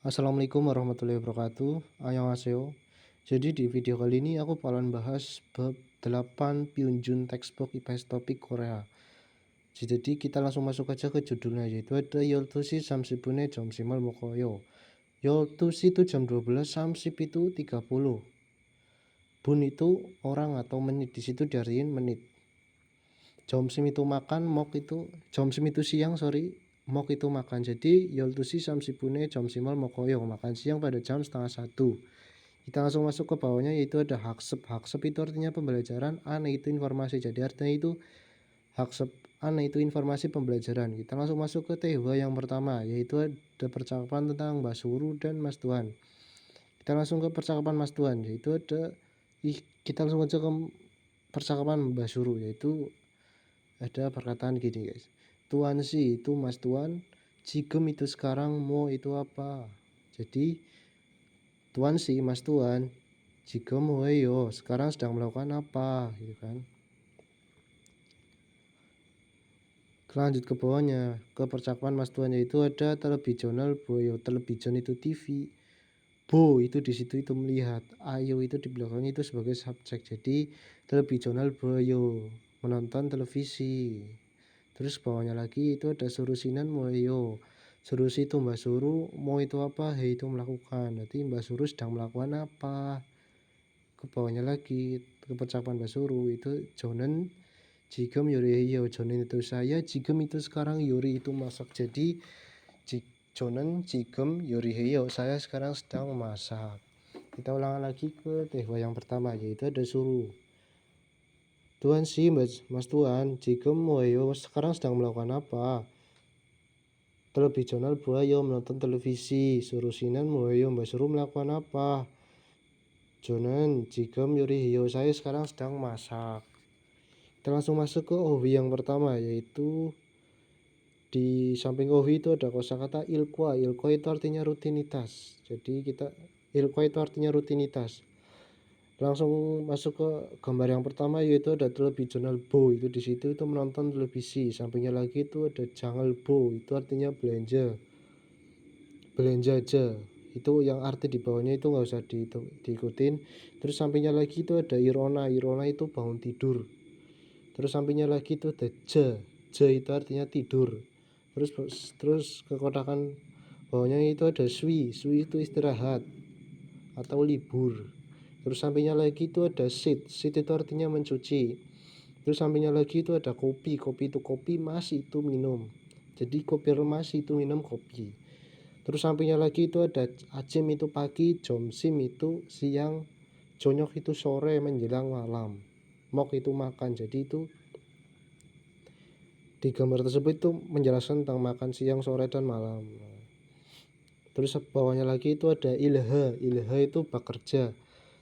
Assalamualaikum warahmatullahi wabarakatuh. Annyeonghaseyo. Jadi di video kali ini aku bakalan bahas bab 8 Pyunjun Textbook IPS Topik Korea. Jadi kita langsung masuk aja ke judulnya, yaitu ada Yoltusi Samsipune Jomsimal Mokoyo. Yoltusi itu jam 12, Samsip itu 30. Bun itu orang atau menit, di situ diartikan menit. Jomsim itu makan, Jomsim itu siang, mok itu makan. Jadi Yoltusi Samsipune Jomsimal Mokoyo, makan siang pada jam setengah 1. Kita langsung masuk ke bawahnya, yaitu ada haksep. Haksep itu artinya pembelajaran, ane itu informasi. Jadi artinya itu haksep, ane itu informasi pembelajaran. Kita langsung masuk ke tehwa yang pertama, yaitu ada percakapan tentang Mbak Suru dan Mas Tuan. Kita langsung ke percakapan Mas Tuan, yaitu kita langsung aja ke percakapan Mbak Suru, yaitu ada perkataan gini guys. Tuan si itu Mas Tuan, jigem itu sekarang, mau itu apa. Jadi Tuan si Mas Tuan, jigem yo sekarang sedang melakukan apa gitu kan. Lanjut ke bawahnya, ke percakapan Mas Tuan, yaitu ada televisional boyo. Television itu TV, bo itu di situ itu melihat, ayo itu di belakangnya itu sebagai subjek. Jadi televisional boyo, menonton televisi. Terus bawahnya lagi itu ada surusinan moyo. Surusi itu Mbak Suru, mau itu apa, he itu melakukan. Nanti Mbak Suru sedang melakukan apa. Ke bawahnya lagi, ke percakapan Mbak Suru itu Jonen jigem yuri hiyo. Jonen itu saya, jigem itu sekarang, yuri itu masak. Jadi Jonen jigem yuri hiyo, saya sekarang sedang memasak. Kita ulang lagi ke tehwa yang pertama, yaitu ada Suru. Tuan si Mas Tuan, jigem moyo sekarang sedang melakukan apa? Televisional buayo menonton televisi. Surusinan moyo Mbak Suru melakukan apa? Jonan jigem yuri hiyo, saya sekarang sedang masak. Kita langsung masuk ke owi yang pertama, yaitu di samping owi itu ada kosakata ilkwa. Ilkwa itu artinya rutinitas. Jadi ilkwa itu artinya rutinitas. Langsung masuk ke gambar yang pertama, yaitu ada televisional bo. Itu di situ itu menonton televisi. Sampingnya lagi itu ada jangal bo. Itu artinya belanja. Belanja aja. Itu yang arti di bawahnya itu nggak usah diikutin. Terus sampingnya lagi itu ada irona. Irona itu bangun tidur. Terus sampingnya lagi itu ada ja. Ja itu artinya tidur. Terus ke kotakan bawahnya itu ada swi. Swi itu istirahat atau libur. Terus sampingnya lagi itu ada sit. Sit itu artinya mencuci. Terus sampingnya lagi itu ada kopi. Kopi itu kopi, mas itu minum. Jadi kopi remas itu minum kopi. Terus sampingnya lagi itu ada acim itu pagi, jomsim itu siang, jonyok itu sore menjelang malam, mok itu makan. Jadi itu di gambar tersebut itu menjelaskan tentang makan siang, sore, dan malam. Terus bawahnya lagi itu ada ilha. Ilha itu bekerja.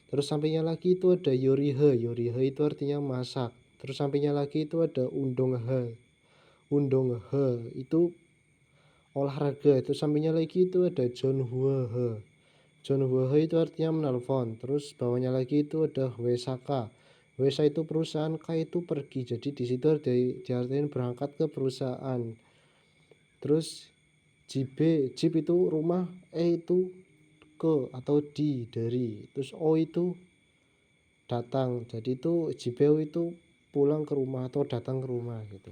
Terus sampingnya lagi itu ada yorihe. Yorihe itu artinya masak. Terus sampingnya lagi itu ada undonghe. Undonghe itu olahraga. Itu sampingnya lagi itu ada jonhuehe. Jonhuehe itu artinya menelpon. Terus bawahnya lagi itu ada wesaka. Wesa itu perusahaan, K itu pergi. Jadi di situ diartikan berangkat ke perusahaan. Terus jip itu rumah, E itu ke atau dari. Terus O itu datang. Jadi itu jibeu itu pulang ke rumah atau datang ke rumah gitu.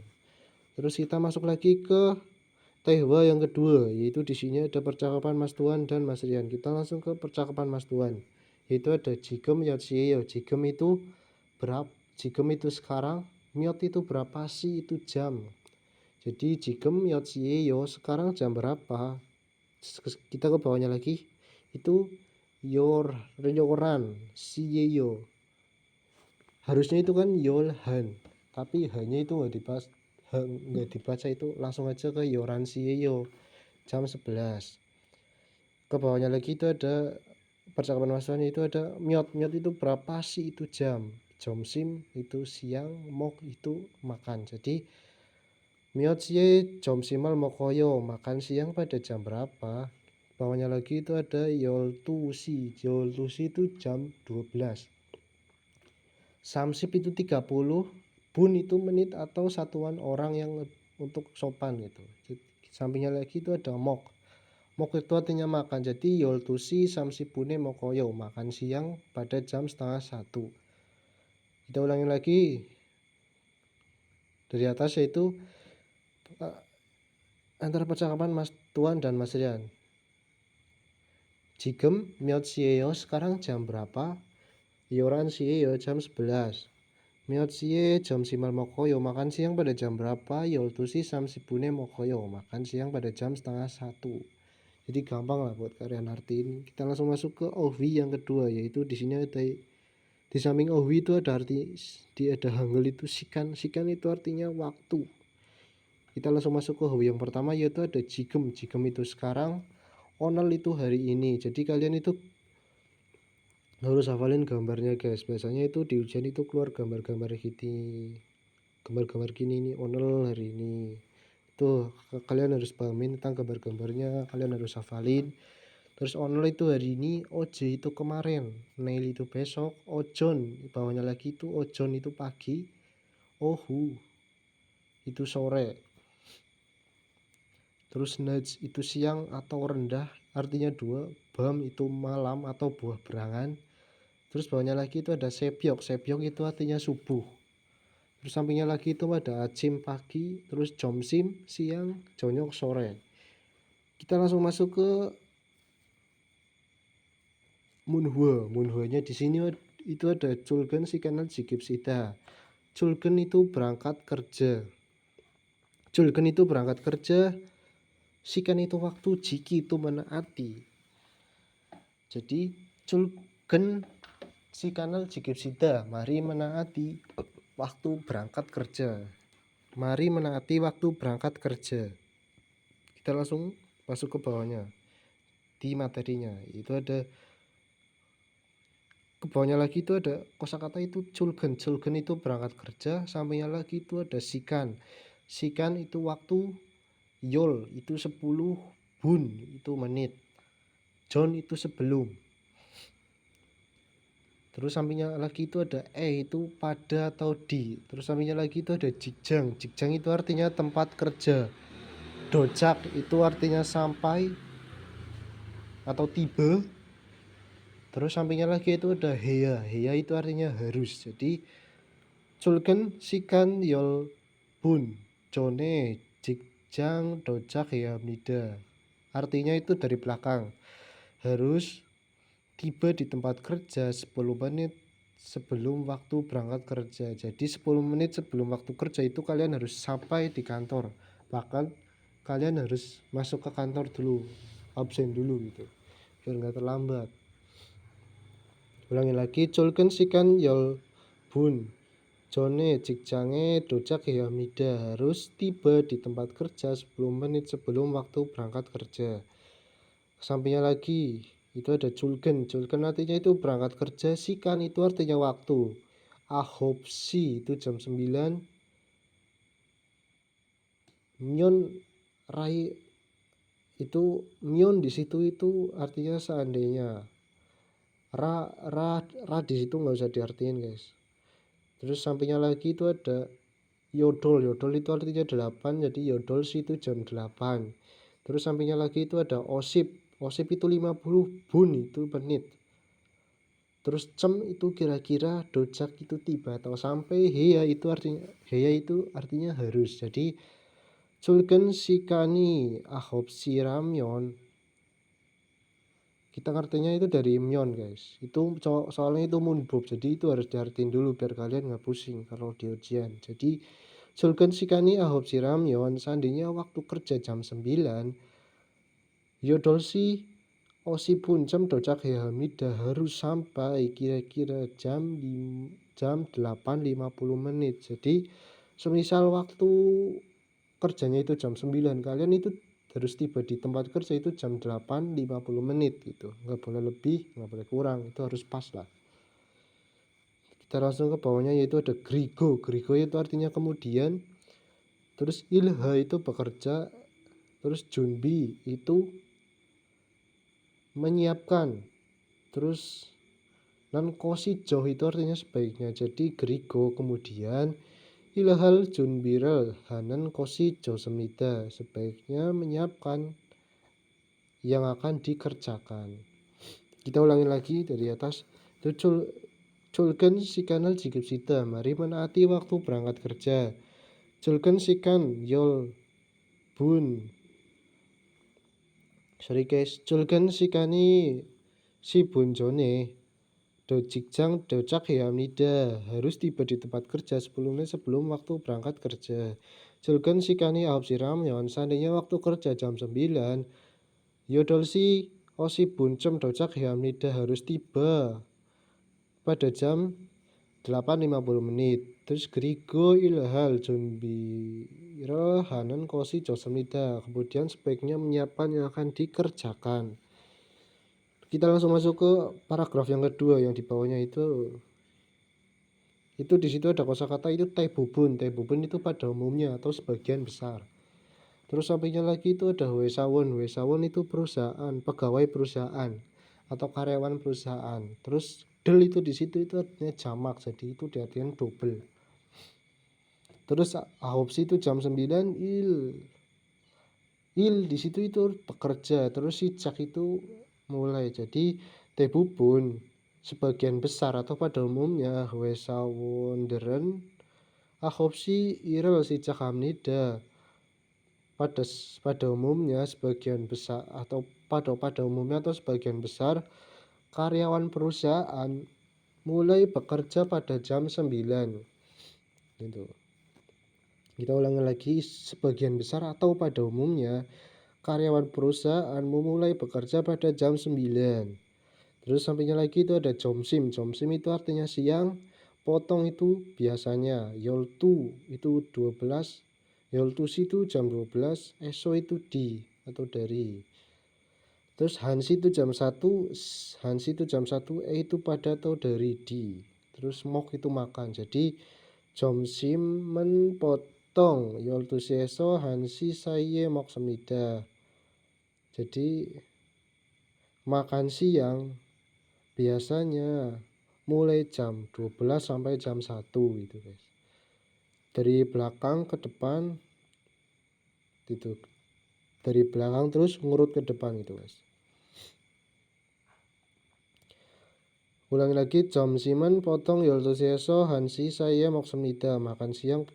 Terus kita masuk lagi ke tehwa yang kedua, yaitu di sini ada percakapan Mas Tuan dan Mas Rian. Kita langsung ke percakapan Mas Tuan, yaitu ada jigem yatsiyo. Jigem itu berapa? Jigem itu sekarang, miot itu berapa sih, itu jam. Jadi jigem yatsiyo sekarang jam berapa? Kita ke bawahnya lagi, itu yoran siyo. Harusnya itu kan yolhan, tapi hanya itu nggak dibaca, itu langsung aja ke yoran siyo jam 11. Ke bawahnya lagi itu ada percakapan masukannya, itu ada miot. Miot itu berapa sih, itu jam. Jomsim itu siang, mok itu makan. Jadi miot sih jomsimal mokoyo, makan siang pada jam berapa. Bawahnya lagi itu ada yoltusi. Yoltusi itu jam 12. Samsip itu 30. Bun itu menit atau satuan orang yang untuk sopan gitu. Sampingnya lagi itu ada mok. Moko itu artinya makan. Jadi yoltusi samsibune mokoyo, makan siang pada jam setengah 1. Kita ulangi lagi dari atas, yaitu antara percakapan Mas Tuan dan Mas Rian. Jigem miot sieyo, sekarang jam berapa? Yoran sieyo jam 11. Miot sie jam simal mokoyo, makan siang pada jam berapa? Yoltusi samsibune mokoyo, makan siang pada jam setengah 1. Jadi gampang lah buat kalian artiin. Kita langsung masuk ke ohwi yang kedua, yaitu di sini ada di samping ohwi itu ada arti, ada hangul itu sikan. Sikan itu artinya waktu. Kita langsung masuk ke ohwi yang pertama, yaitu ada jigem. Jigem itu sekarang, onel itu hari ini. Jadi kalian itu harus hafalin gambarnya guys. Biasanya itu di ujian itu keluar gambar-gambar gini, gambar-gambar gini nih, onel hari ini. Tuh kalian harus pahamin tentang gambar-gambarnya, kalian harus hafalin. Terus onel itu hari ini, oje itu kemarin, nail itu besok, ojon bawahnya lagi itu ojon itu pagi, ohu itu sore. Terus naj itu siang atau rendah, artinya 2. Bam itu malam atau buah berangan. Terus bawahnya lagi itu ada sebyok. Sebyok itu artinya subuh. Terus sampingnya lagi itu ada acim pagi. Terus jomsim siang, jonyok sore. Kita langsung masuk ke munhwa. Munhwanya di sini itu ada culgen sikanan jigip sida. Culgen itu berangkat kerja. Culgen itu berangkat kerja. Sikan itu waktu, jiki itu menaati. Jadi culgen sikanal jigip sida, mari menaati waktu berangkat kerja. Mari menaati waktu berangkat kerja. Kita langsung masuk ke bawahnya. Di materinya itu ada, ke bawahnya lagi itu ada kosakata itu culgen. Culgen itu berangkat kerja. Sampingnya lagi itu ada sikan. Sikan itu waktu. Yol itu 10, bun itu menit, jon itu sebelum. Terus sampingnya lagi itu ada itu pada atau di. Terus sampingnya lagi itu ada jigjang. Jigjang itu artinya tempat kerja. Dojak itu artinya sampai atau tiba. Terus sampingnya lagi itu ada heya. Heya itu artinya harus. Jadi culgen sikan yol bun jone jigjang dojak heya nida. Artinya itu dari belakang. Harus tiba di tempat kerja 10 menit sebelum waktu berangkat kerja. Jadi 10 menit sebelum waktu kerja itu kalian harus sampai di kantor. Bahkan kalian harus masuk ke kantor dulu, absen dulu gitu, biar nggak terlambat. Ulangi lagi, culken sikan yol bun jone jikjange dojak hamida, harus tiba di tempat kerja 10 menit sebelum waktu berangkat kerja. Sampingnya lagi itu ada culken. Culken artinya itu berangkat kerja. Sikan itu artinya waktu. Ahopsi itu jam 9. Myon rai itu myon di situ itu artinya seandainya. Ra di situ nggak usah diartiin guys. Terus sampingnya lagi itu ada yodol. Yodol itu artinya 8. Jadi yodol sih itu jam 8. Terus sampingnya lagi itu ada osip. Osip itu 50, bun itu menit. Terus cem itu kira-kira, dojak itu tiba atau sampai, heya itu artinya harus. Jadi culken sikani ahop siramyon, kita ngertinya itu dari myon guys. Itu soalnya itu munbub, jadi itu harus diartiin dulu biar kalian nggak pusing kalau di ujian. Jadi culken sikani ahop siramyon, seandainya waktu kerja jam 9, yodolsi osipun jam dojak hamida, harus sampai kira-kira jam 8.50 menit. Jadi semisal waktu kerjanya itu jam 9, kalian itu harus tiba di tempat kerja itu jam 8.50 menit gitu. Nggak boleh lebih, nggak boleh kurang, itu harus pas lah. Kita langsung ke bawahnya, yaitu ada grigo. Grigo itu artinya kemudian. Terus ilha itu bekerja. Terus junbi itu menyiapkan. Terus nan kosi joh itu artinya sebaiknya. Jadi grigo kemudian ilhal junbiral hanan kosi joh semida, sebaiknya menyiapkan yang akan dikerjakan. Kita ulangi lagi dari atas. Julken sikanal jigipsida, mari menaati waktu berangkat kerja. Julken sikan yol bun. Sorry guys, julken sikani si bunjone do jikjang do cak nida, harus tiba di tempat kerja 10 menit sebelum waktu berangkat kerja. Julken sikani ahop siram yon, seandainya waktu kerja jam 9, yodol si osi buncem do cak nida, harus tiba pada jam 8.50 menit. Terus Grigo ilhal Junbiro hanan kosi josemnida. Kemudian sebaiknya menyiapkan yang akan dikerjakan. Kita langsung masuk ke paragraf yang kedua yang di bawahnya itu di situ ada kosakata itu taibubun. Taibubun itu pada umumnya atau sebagian besar. Terus sampingnya lagi itu ada wesawon. Wesawon itu perusahaan, pegawai perusahaan atau karyawan perusahaan. Terus del itu di situ itu artinya jamak, jadi itu diartikan double. Terus ahopsi itu jam 9, il di situ itu bekerja. Terus sijak itu mulai. Jadi tebubun sebagian besar atau pada umumnya wesawonderen ahopsi irel sijak hamnida. Pada umumnya sebagian besar atau pada umumnya atau sebagian besar karyawan perusahaan mulai bekerja pada jam 9 gitu. Kita ulangi lagi, sebagian besar atau pada umumnya karyawan perusahaan memulai bekerja pada jam 9. Terus sampingnya lagi itu ada jomsim. Jomsim itu artinya siang, potong itu biasanya, yoltu itu 12, yoltusi itu jam 12, eso itu di atau dari. Terus hansi itu jam 1, hansi itu jam 1, itu pada atau dari di. Terus mok itu makan. Jadi jomsim menpotong yoltusi eso hansi saye mok semida. Jadi makan siang biasanya mulai jam 12 sampai jam 1 gitu guys. Dari belakang ke depan gitu. Dari belakang terus ngurut ke depan gitu guys. Ulangi lagi, jomsimen potong yoltusi eso hansi saya mok semida. Makan siang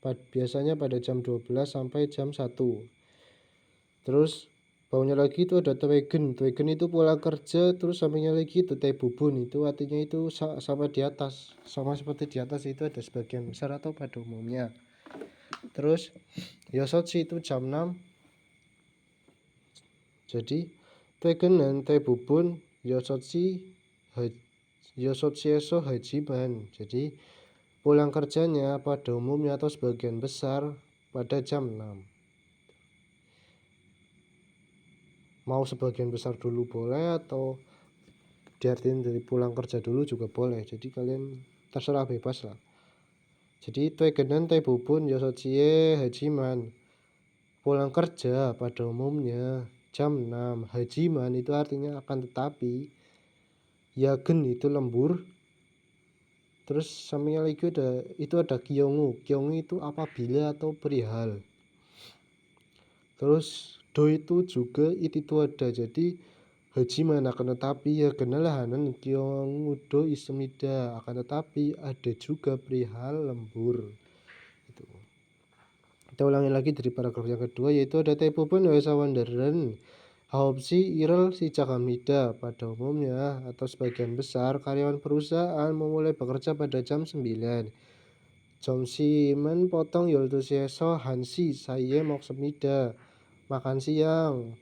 biasanya pada jam 12 sampai jam 1. Terus bawahnya lagi itu ada twegen. Twegen itu pulang kerja. Terus sampingnya lagi itu tebubun. Itu artinya itu sama di atas. Sama seperti di atas itu ada sebagian besar atau pada umumnya. Terus yosotsi itu jam 6. Jadi twegen dan tebubun yosotsi eso hajiman. Jadi pulang kerjanya pada umumnya atau sebagian besar pada jam 6. Mau sebagian besar dulu boleh atau diartikan dari pulang kerja dulu juga boleh. Jadi kalian terserah, bebas lah. Jadi twegenan tebubun yosotsie hajiman. Pulang kerja pada umumnya jam 6. Hajiman itu artinya akan tetapi. Yagen itu lembur. Terus sampingnya lagi ada kyongu. Kyongu itu apabila atau perihal. Terus do itu juga itu ada. Jadi hajiman akan tetapi ya kenalahanan kyongu do ismida, akan tetapi ada juga perihal lembur. Itu. Kita ulangi lagi dari paragraf yang kedua, yaitu ada tebubun wesawanderen haopsi irel si jakamida. Pada umumnya atau sebagian besar karyawan perusahaan memulai bekerja pada jam 9. Jomsimen potong yoltusieso hansi saya mok semida. Makan siang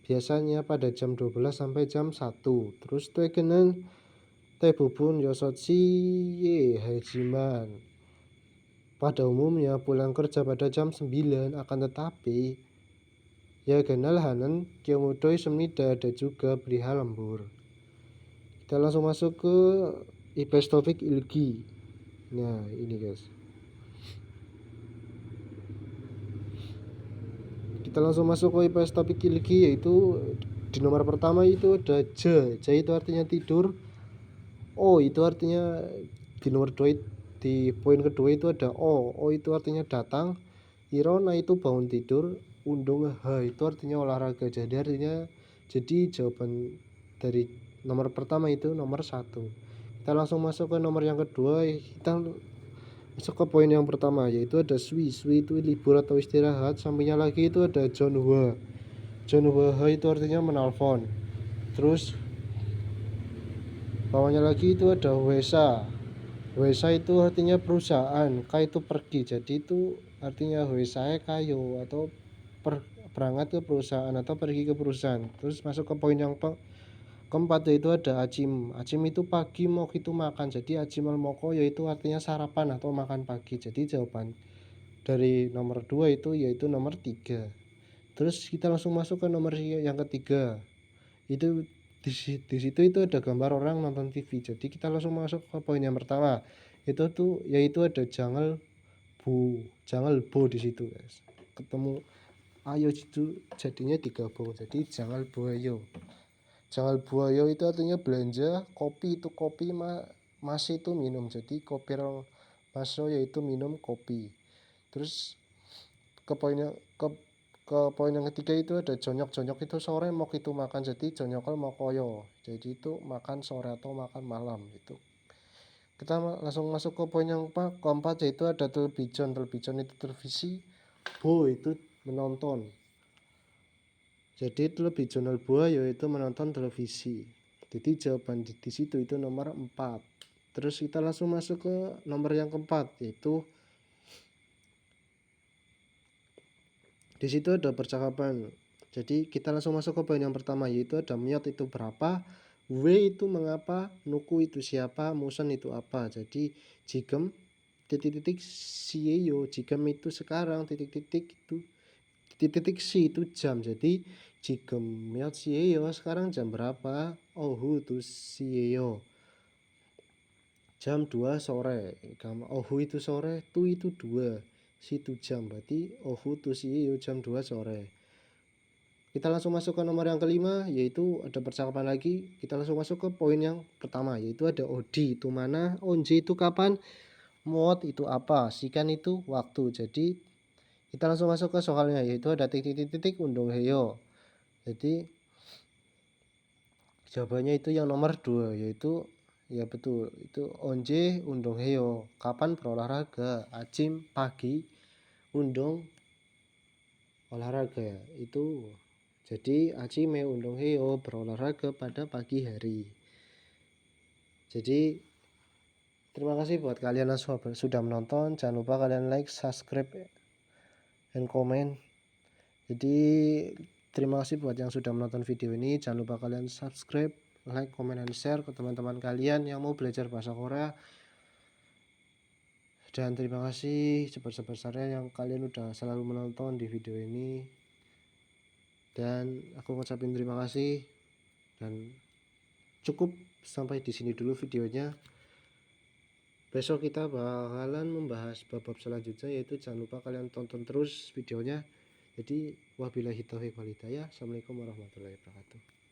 biasanya pada jam 12 sampai jam 1. Terus twegenan tebubun yosotsi ye hajiman. Pada umumnya pulang kerja pada jam 9, akan tetapi ya kenal hanan kyomudoi semida, ada juga perihal lembur. Kita langsung masuk ke IPS topik ilgi. Nah ini guys, kita langsung masuk ke IPS topik ilgi, yaitu di nomor pertama itu ada J itu artinya tidur. O itu artinya di nomor 2, di poin kedua itu ada O itu artinya datang. Irona itu bangun tidur. undung H itu artinya olahraga. Jadi jawaban dari nomor pertama itu nomor 1. Kita langsung masuk ke nomor yang kedua, kita masuk ke poin yang pertama, yaitu ada Swi. Swi itu libur atau istirahat. Sampingnya lagi itu ada Jonhwa. Jonhwa itu artinya menelpon. Terus bawahnya lagi itu ada Wesa. Wesa itu artinya perusahaan, K itu pergi. Jadi itu artinya Wesae kayo atau berangkat ke perusahaan atau pergi ke perusahaan. Terus masuk ke poin yang keempat, yaitu ada Acim. Acim itu pagi, mok itu makan. Jadi Acim al moko yaitu artinya sarapan atau makan pagi. Jadi jawaban dari nomor 2 itu yaitu nomor 3. Terus kita langsung masuk ke nomor yang ketiga. Itu di situ itu ada gambar orang nonton TV. Jadi kita langsung masuk ke poin yang pertama. Yaitu ada Jangal Bu di situ, guys. Ketemu ayo itu jadinya digabung. Jadi Jangal Bu ayo. Jangal Bu ayo itu artinya belanja, kopi itu kopi, mas itu minum. Jadi kopi maso yaitu minum kopi. Terus ke poin yang ketiga itu ada jonyok itu sore, mok itu makan. Jadi jonyokal mokoyo, jadi itu makan sore atau makan malam. Itu kita langsung masuk ke poin yang keempat, yaitu ada television itu televisi, bo itu menonton. Jadi television bo yaitu menonton televisi. Jadi jawaban di situ itu nomor 4. Terus kita langsung masuk ke nomor yang keempat, yaitu di situ ada percakapan. Jadi kita langsung masuk ke poin yang pertama, yaitu ada miot itu berapa, w itu mengapa, nuku itu siapa, musen itu apa. Jadi jigem titik-titik sieyo, jigem itu sekarang, titik-titik itu titik-titik si itu jam. Jadi jigem miot sieyo sekarang jam berapa, ohu itu sieyo jam 2 sore. Ohu itu sore, tu itu 2, situ jam, berarti ohu tu sieyo jam 2 sore. Kita langsung masuk ke nomor yang kelima, yaitu ada percakapan lagi. Kita langsung masuk ke poin yang pertama, yaitu ada odi itu mana, onje itu kapan, mod itu apa, sikan itu waktu. Jadi kita langsung masuk ke soalnya, yaitu ada titik-titik undung heyo. Jadi jawabannya itu yang nomor 2, yaitu ya betul, itu onje undung heyo, kapan berolahraga, acim pagi, undung olahraga. Itu jadi acime undung heyo berolahraga pada pagi hari. Jadi terima kasih buat kalian yang sudah menonton. Jangan lupa kalian like, subscribe, dan komen. Jadi terima kasih buat yang sudah menonton video ini. Jangan lupa kalian subscribe, like, komen, dan share ke teman-teman kalian yang mau belajar bahasa Korea. Dan terima kasih sebesar-besarnya yang kalian udah selalu menonton di video ini. Dan aku ngucapin terima kasih. Dan cukup sampai di sini dulu videonya. Besok kita bakalan membahas bab selanjutnya, yaitu jangan lupa kalian tonton terus videonya. Jadi wabillahi taufiq wal hidayah. Assalamualaikum warahmatullahi wabarakatuh.